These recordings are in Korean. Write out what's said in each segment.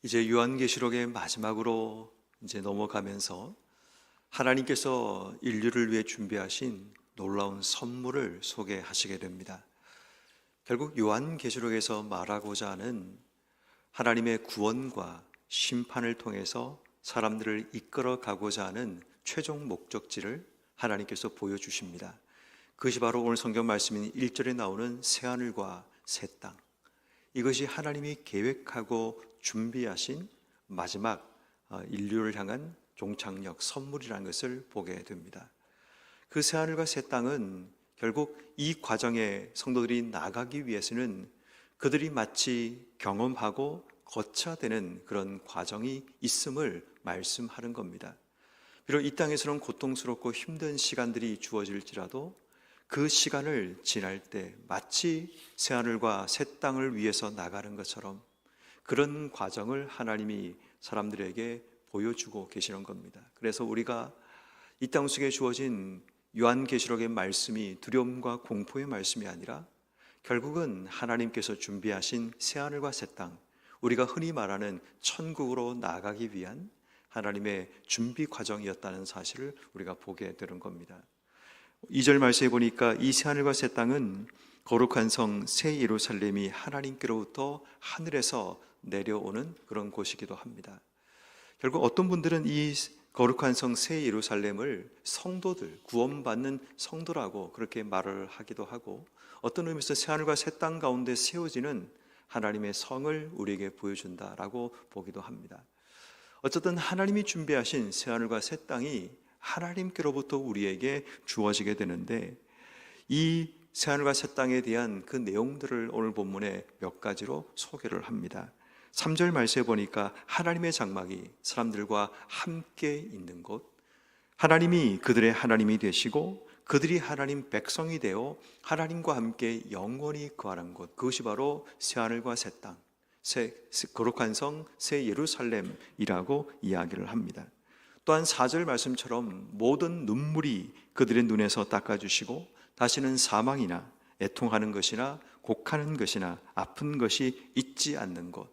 이제 요한계시록의 마지막으로 이제 넘어가면서 하나님께서 인류를 위해 준비하신 놀라운 선물을 소개하시게 됩니다. 결국 요한계시록에서 말하고자 하는 하나님의 구원과 심판을 통해서 사람들을 이끌어 가고자 하는 최종 목적지를 하나님께서 보여주십니다. 그것이 바로 오늘 성경 말씀인 1절에 나오는 새하늘과 새 땅, 이것이 하나님이 계획하고 준비하신 마지막 인류를 향한 종착역 선물이라는 것을 보게 됩니다. 그 새하늘과 새 땅은 결국 이 과정에 성도들이 나가기 위해서는 그들이 마치 경험하고 거쳐야 되는 그런 과정이 있음을 말씀하는 겁니다. 비록 이 땅에서는 고통스럽고 힘든 시간들이 주어질지라도 그 시간을 지날 때 마치 새하늘과 새 땅을 위해서 나가는 것처럼 그런 과정을 하나님이 사람들에게 보여주고 계시는 겁니다. 그래서 우리가 이 땅 속에 주어진 요한계시록의 말씀이 두려움과 공포의 말씀이 아니라 결국은 하나님께서 준비하신 새하늘과 새 땅, 우리가 흔히 말하는 천국으로 나가기 위한 하나님의 준비 과정이었다는 사실을 우리가 보게 되는 겁니다. 2절 말씀에 보니까 이 새하늘과 새 땅은 거룩한 성 새 예루살렘이 하나님께로부터 하늘에서 내려오는 그런 곳이기도 합니다. 결국 어떤 분들은 이 거룩한 성 새 예루살렘을 성도들, 구원받는 성도라고 그렇게 말을 하기도 하고, 어떤 의미에서 새하늘과 새 땅 가운데 세워지는 하나님의 성을 우리에게 보여준다라고 보기도 합니다. 어쨌든 하나님이 준비하신 새하늘과 새 땅이 하나님께로부터 우리에게 주어지게 되는데, 이 새하늘과 새 땅에 대한 그 내용들을 오늘 본문에 몇 가지로 소개를 합니다. 3절 말씀에 보니까 하나님의 장막이 사람들과 함께 있는 곳, 하나님이 그들의 하나님이 되시고 그들이 하나님 백성이 되어 하나님과 함께 영원히 거하는 곳, 그것이 바로 새하늘과 새 땅, 거룩한 성 새 예루살렘이라고 이야기를 합니다. 또한 4절 말씀처럼 모든 눈물이 그들의 눈에서 닦아주시고 다시는 사망이나 애통하는 것이나 곡하는 것이나 아픈 것이 있지 않는 것,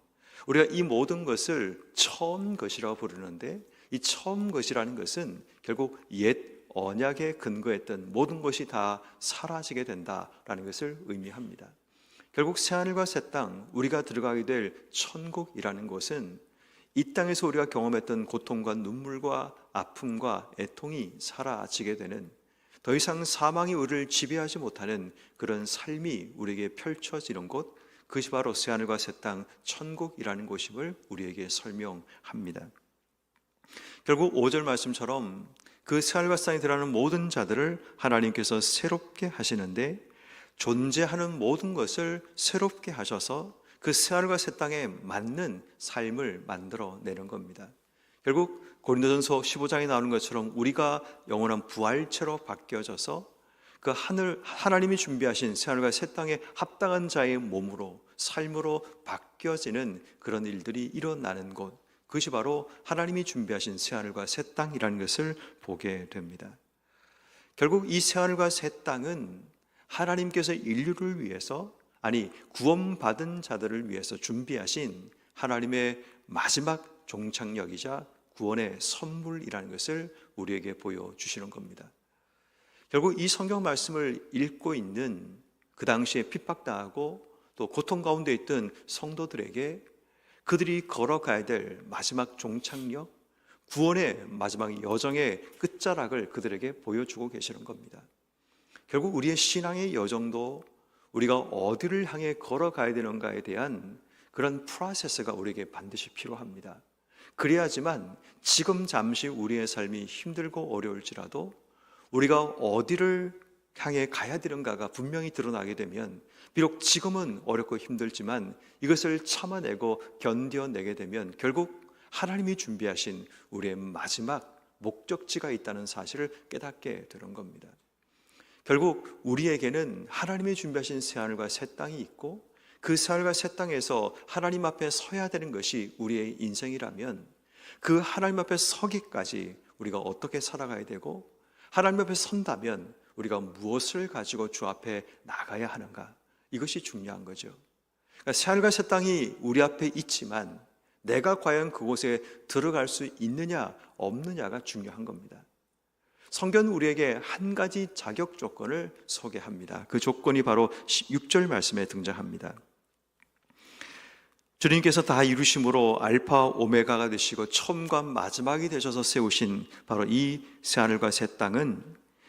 우리가 이 모든 것을 처음 것이라고 부르는데, 이 처음 것이라는 것은 결국 옛 언약에 근거했던 모든 것이 다 사라지게 된다라는 것을 의미합니다. 결국 새하늘과 새 땅, 우리가 들어가게 될 천국이라는 것은 이 땅에서 우리가 경험했던 고통과 눈물과 아픔과 애통이 사라지게 되는, 더 이상 사망이 우리를 지배하지 못하는 그런 삶이 우리에게 펼쳐지는 곳, 그것이 바로 새하늘과 새 땅 천국이라는 곳임을 우리에게 설명합니다. 결국 5절 말씀처럼 그 새하늘과 새 땅에 들어가는 모든 자들을 하나님께서 새롭게 하시는데, 존재하는 모든 것을 새롭게 하셔서 그 새하늘과 새 땅에 맞는 삶을 만들어내는 겁니다. 결국 고린도전서 15장에 나오는 것처럼 우리가 영원한 부활체로 바뀌어져서 그 하나님이 준비하신 새하늘과 새 땅에 합당한 자의 몸으로, 삶으로 바뀌어지는 그런 일들이 일어나는 곳, 그것이 바로 하나님이 준비하신 새하늘과 새 땅이라는 것을 보게 됩니다. 결국 이 새하늘과 새 땅은 하나님께서 인류를 위해서, 아니 구원받은 자들을 위해서 준비하신 하나님의 마지막 종착역이자 구원의 선물이라는 것을 우리에게 보여주시는 겁니다. 결국 이 성경 말씀을 읽고 있는 그 당시에 핍박당하고 또 고통 가운데 있던 성도들에게 그들이 걸어가야 될 마지막 종착역, 구원의 마지막 여정의 끝자락을 그들에게 보여주고 계시는 겁니다. 결국 우리의 신앙의 여정도 우리가 어디를 향해 걸어가야 되는가에 대한 그런 프로세스가 우리에게 반드시 필요합니다. 그래야지만 지금 잠시 우리의 삶이 힘들고 어려울지라도 우리가 어디를 향해 가야 되는가가 분명히 드러나게 되면, 비록 지금은 어렵고 힘들지만 이것을 참아내고 견뎌내게 되면 결국 하나님이 준비하신 우리의 마지막 목적지가 있다는 사실을 깨닫게 되는 겁니다. 결국 우리에게는 하나님이 준비하신 새하늘과 새 땅이 있고, 그 새하늘과 새 땅에서 하나님 앞에 서야 되는 것이 우리의 인생이라면, 그 하나님 앞에 서기까지 우리가 어떻게 살아가야 되고, 하나님 앞에 선다면 우리가 무엇을 가지고 주 앞에 나가야 하는가, 이것이 중요한 거죠. 그러니까 새하늘과 새 땅이 우리 앞에 있지만 내가 과연 그곳에 들어갈 수 있느냐 없느냐가 중요한 겁니다. 성경은 우리에게 한 가지 자격 조건을 소개합니다. 그 조건이 바로 6절 말씀에 등장합니다. 주님께서 다 이루심으로 알파 오메가가 되시고 처음과 마지막이 되셔서 세우신 바로 이 새하늘과 새 땅은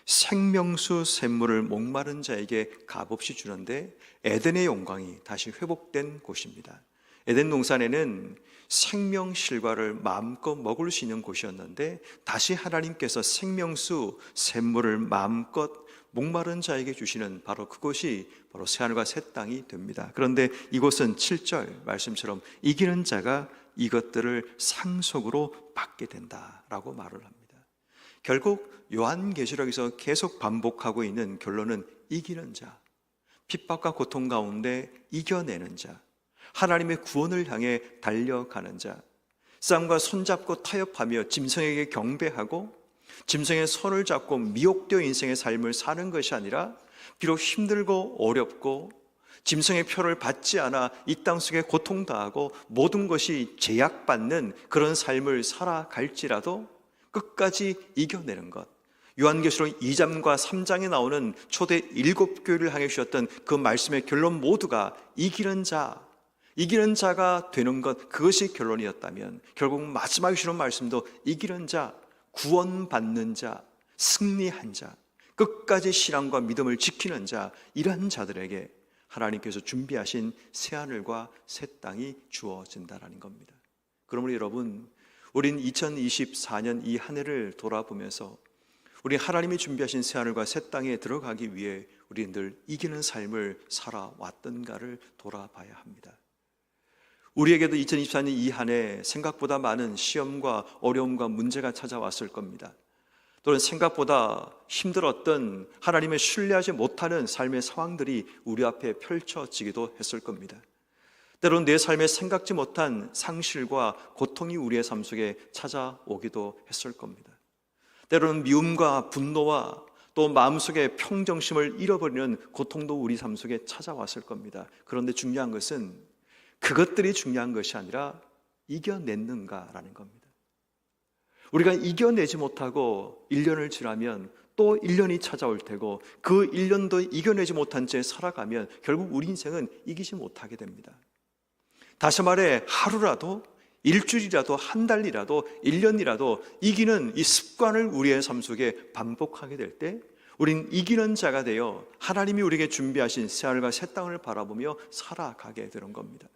생명수 샘물을 목마른 자에게 값없이 주는데 에덴의 영광이 다시 회복된 곳입니다. 에덴 동산에는 생명 실과를 마음껏 먹을 수 있는 곳이었는데 다시 하나님께서 생명수 샘물을 마음껏 목마른 자에게 주시는 바로 그곳이 바로 새하늘과 새 땅이 됩니다. 그런데 이곳은 7절 말씀처럼 이기는 자가 이것들을 상속으로 받게 된다라고 말을 합니다. 결국 요한계시록에서 계속 반복하고 있는 결론은 이기는 자, 핍박과 고통 가운데 이겨내는 자, 하나님의 구원을 향해 달려가는 자, 쌍과 손잡고 타협하며 짐승에게 경배하고 짐승의 손을 잡고 미혹되어 인생의 삶을 사는 것이 아니라 비록 힘들고 어렵고 짐승의 표를 받지 않아 이 땅 속에 고통당하고 모든 것이 제약받는 그런 삶을 살아갈지라도 끝까지 이겨내는 것, 요한계시록 2장과 3장에 나오는 초대 7교회를 향해 주셨던 그 말씀의 결론 모두가 이기는 자가 되는 것, 그것이 결론이었다면 결국 마지막에 주는 말씀도 이기는 자, 구원받는 자, 승리한 자, 끝까지 신앙과 믿음을 지키는 자, 이런 자들에게 하나님께서 준비하신 새하늘과 새 땅이 주어진다는 겁니다. 그러므로 여러분, 우린 2024년 이 한 해를 돌아보면서 우리 하나님이 준비하신 새하늘과 새 땅에 들어가기 위해 우리는 늘 이기는 삶을 살아왔던가를 돌아봐야 합니다. 우리에게도 2024년 이 한 해 생각보다 많은 시험과 어려움과 문제가 찾아왔을 겁니다. 또는 생각보다 힘들었던 하나님을 신뢰하지 못하는 삶의 상황들이 우리 앞에 펼쳐지기도 했을 겁니다. 때로는 내 삶에 생각지 못한 상실과 고통이 우리의 삶 속에 찾아오기도 했을 겁니다. 때로는 미움과 분노와 또 마음속에 평정심을 잃어버리는 고통도 우리 삶 속에 찾아왔을 겁니다. 그런데 중요한 것은 그것들이 중요한 것이 아니라 이겨냈는가라는 겁니다. 우리가 이겨내지 못하고 1년을 지나면 또 1년이 찾아올 테고 그 1년도 이겨내지 못한 채 살아가면 결국 우리 인생은 이기지 못하게 됩니다. 다시 말해 하루라도 일주일이라도 한 달이라도 1년이라도 이기는 이 습관을 우리의 삶 속에 반복하게 될 때 우린 이기는 자가 되어 하나님이 우리에게 준비하신 새하늘과 새 땅을 바라보며 살아가게 되는 겁니다.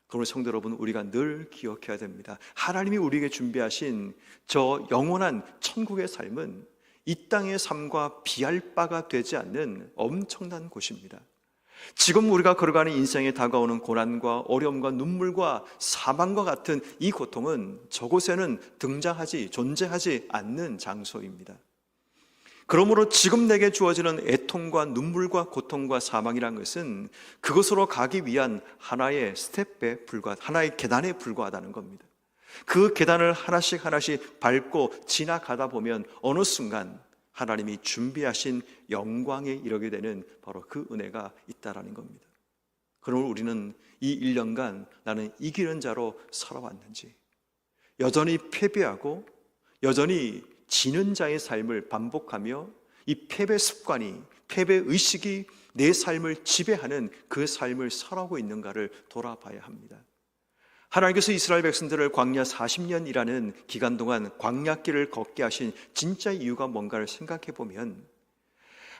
그러므로 성도 여러분, 우리가 늘 기억해야 됩니다. 하나님이 우리에게 준비하신 저 영원한 천국의 삶은 이 땅의 삶과 비할 바가 되지 않는 엄청난 곳입니다. 지금 우리가 걸어가는 인생에 다가오는 고난과 어려움과 눈물과 사망과 같은 이 고통은 저곳에는 존재하지 않는 장소입니다. 그러므로 지금 내게 주어지는 애통과 눈물과 고통과 사망이란 것은 그것으로 가기 위한 하나의 하나의 계단에 불과하다는 겁니다. 그 계단을 하나씩 밟고 지나가다 보면 어느 순간 하나님이 준비하신 영광에 이르게 되는 바로 그 은혜가 있다라는 겁니다. 그러므로 우리는 이 1년간 나는 이기는 자로 살아왔는지, 여전히 패배하고 여전히 지는 자의 삶을 반복하며 이 패배 습관이, 패배 의식이 내 삶을 지배하는 그 삶을 살아오고 있는가를 돌아봐야 합니다. 하나님께서 이스라엘 백성들을 광야 40년이라는 기간 동안 광야길을 걷게 하신 진짜 이유가 뭔가를 생각해 보면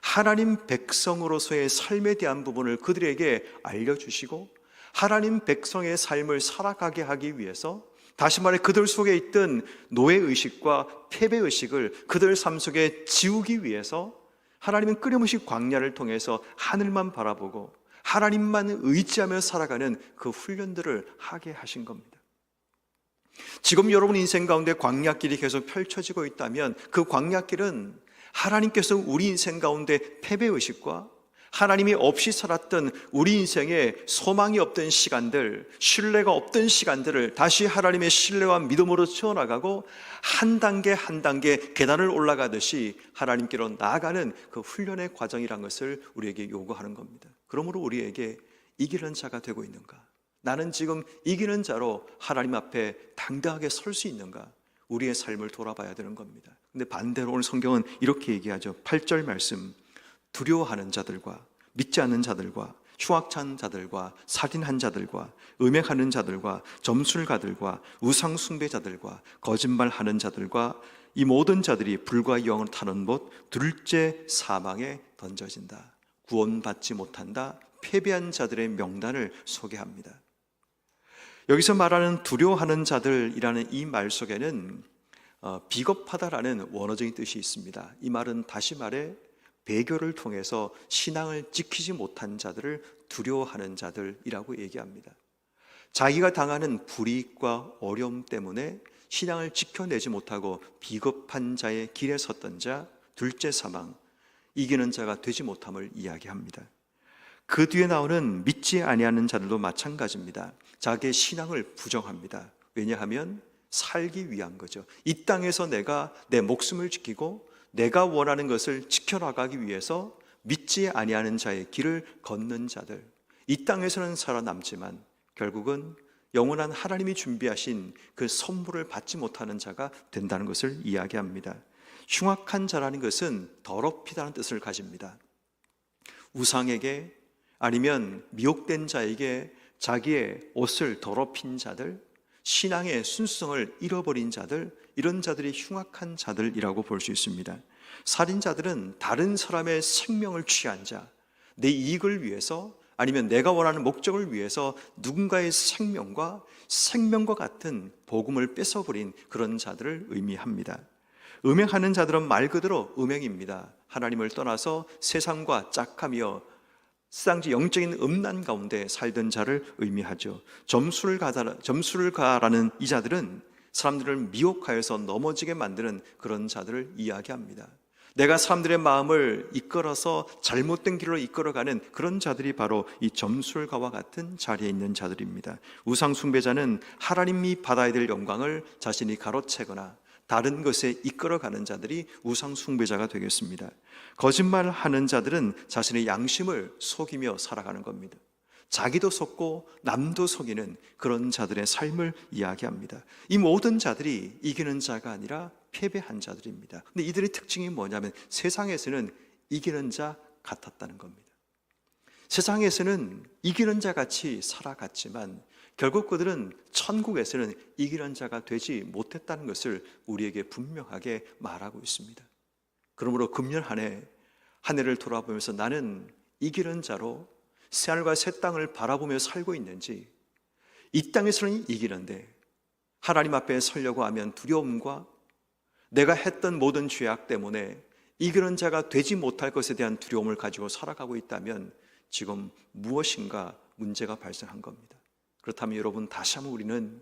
하나님 백성으로서의 삶에 대한 부분을 그들에게 알려주시고 하나님 백성의 삶을 살아가게 하기 위해서, 다시 말해 그들 속에 있던 노예의식과 패배의식을 그들 삶 속에 지우기 위해서 하나님은 끊임없이 광야를 통해서 하늘만 바라보고 하나님만 의지하며 살아가는 그 훈련들을 하게 하신 겁니다. 지금 여러분 인생 가운데 광야길이 계속 펼쳐지고 있다면 그 광야길은 하나님께서 우리 인생 가운데 패배의식과 하나님이 없이 살았던 우리 인생에 소망이 없던 시간들, 신뢰가 없던 시간들을 다시 하나님의 신뢰와 믿음으로 채워나가고 한 단계 한 단계 계단을 올라가듯이 하나님께로 나아가는 그 훈련의 과정이란 것을 우리에게 요구하는 겁니다. 그러므로 우리에게 이기는 자가 되고 있는가? 나는 지금 이기는 자로 하나님 앞에 당당하게 설 수 있는가? 우리의 삶을 돌아봐야 되는 겁니다. 근데 반대로 오늘 성경은 이렇게 얘기하죠. 8절 말씀, 두려워하는 자들과 믿지 않는 자들과 흉악한 자들과 살인한 자들과 음행하는 자들과 점술가들과 우상 숭배자들과 거짓말하는 자들과 이 모든 자들이 불과 영을 타는 못 둘째 사망에 던져진다. 구원받지 못한다. 패배한 자들의 명단을 소개합니다. 여기서 말하는 두려워하는 자들이라는 이 말 속에는 비겁하다라는 원어적인 뜻이 있습니다. 이 말은 다시 말해 배교를 통해서 신앙을 지키지 못한 자들을 두려워하는 자들이라고 얘기합니다. 자기가 당하는 불이익과 어려움 때문에 신앙을 지켜내지 못하고 비겁한 자의 길에 섰던 자, 둘째 사망, 이기는 자가 되지 못함을 이야기합니다. 그 뒤에 나오는 믿지 아니하는 자들도 마찬가지입니다. 자기의 신앙을 부정합니다. 왜냐하면 살기 위한 거죠. 이 땅에서 내가 내 목숨을 지키고 내가 원하는 것을 지켜나가기 위해서 믿지 아니하는 자의 길을 걷는 자들, 이 땅에서는 살아남지만 결국은 영원한 하나님이 준비하신 그 선물을 받지 못하는 자가 된다는 것을 이야기합니다. 흉악한 자라는 것은 더럽히다는 뜻을 가집니다. 우상에게 아니면 미혹된 자에게 자기의 옷을 더럽힌 자들, 신앙의 순수성을 잃어버린 자들, 이런 자들이 흉악한 자들이라고 볼 수 있습니다. 살인자들은 다른 사람의 생명을 취한 자, 내 이익을 위해서 아니면 내가 원하는 목적을 위해서 누군가의 생명과 같은 복음을 뺏어버린 그런 자들을 의미합니다. 음행하는 자들은 말 그대로 음행입니다. 하나님을 떠나서 세상과 짝하며 세상지 영적인 음란 가운데 살던 자를 의미하죠. 점술가라는 이 자들은 사람들을 미혹하여서 넘어지게 만드는 그런 자들을 이야기합니다. 내가 사람들의 마음을 이끌어서 잘못된 길로 이끌어가는 그런 자들이 바로 이 점술가와 같은 자리에 있는 자들입니다. 우상 숭배자는 하나님이 받아야 될 영광을 자신이 가로채거나 다른 것에 이끌어가는 자들이 우상 숭배자가 되겠습니다. 거짓말하는 자들은 자신의 양심을 속이며 살아가는 겁니다. 자기도 속고 남도 속이는 그런 자들의 삶을 이야기합니다. 이 모든 자들이 이기는 자가 아니라 패배한 자들입니다. 근데 이들의 특징이 뭐냐면 세상에서는 이기는 자 같았다는 겁니다. 세상에서는 이기는 자 같이 살아갔지만 결국 그들은 천국에서는 이기는 자가 되지 못했다는 것을 우리에게 분명하게 말하고 있습니다. 그러므로 금년 한 해를 돌아보면서 나는 이기는 자로 새하늘과 새 땅을 바라보며 살고 있는지, 이 땅에서는 이기는데 하나님 앞에 서려고 하면 두려움과 내가 했던 모든 죄악 때문에 이기는 자가 되지 못할 것에 대한 두려움을 가지고 살아가고 있다면 지금 무엇인가 문제가 발생한 겁니다. 그렇다면 여러분, 다시 한번 우리는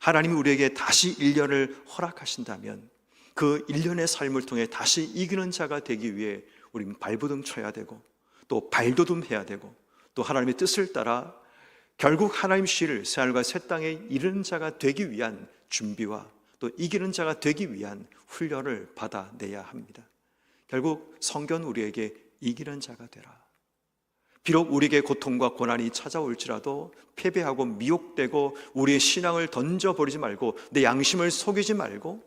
하나님이 우리에게 다시 1년을 허락하신다면 그 1년의 삶을 통해 다시 이기는 자가 되기 위해 우리는 발버둥 쳐야 되고 또 발돋움해야 되고 또 하나님의 뜻을 따라 결국 하나님 시를 새하늘과 새 땅에 이르는 자가 되기 위한 준비와 또 이기는 자가 되기 위한 훈련을 받아내야 합니다. 결국 성경은 우리에게 이기는 자가 되라. 비록 우리에게 고통과 고난이 찾아올지라도 패배하고 미혹되고 우리의 신앙을 던져버리지 말고 내 양심을 속이지 말고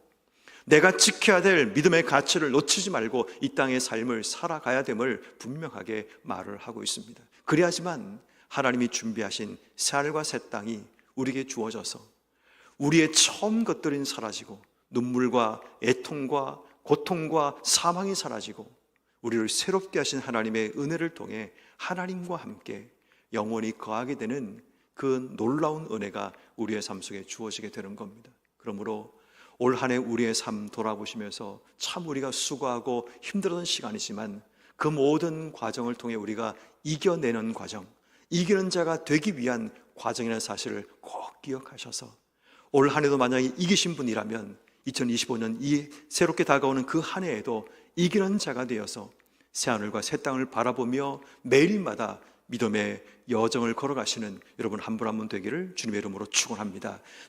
내가 지켜야 될 믿음의 가치를 놓치지 말고 이 땅의 삶을 살아가야 됨을 분명하게 말을 하고 있습니다. 그래야지만 하나님이 준비하신 새하늘과 새 땅이 우리에게 주어져서 우리의 처음 것들은 사라지고 눈물과 애통과 고통과 사망이 사라지고 우리를 새롭게 하신 하나님의 은혜를 통해 하나님과 함께 영원히 거하게 되는 그 놀라운 은혜가 우리의 삶 속에 주어지게 되는 겁니다. 그러므로 올 한 해 우리의 삶 돌아보시면서 참 우리가 수고하고 힘들었던 시간이지만 그 모든 과정을 통해 우리가 이겨내는 과정, 이기는 자가 되기 위한 과정이라는 사실을 꼭 기억하셔서 올 한 해도 만약에 이기신 분이라면 2025년 이 새롭게 다가오는 그 한 해에도 이기는 자가 되어서 새하늘과 새 땅을 바라보며 매일마다 믿음의 여정을 걸어가시는 여러분 한 분 한 분 되기를 주님의 이름으로 축원합니다.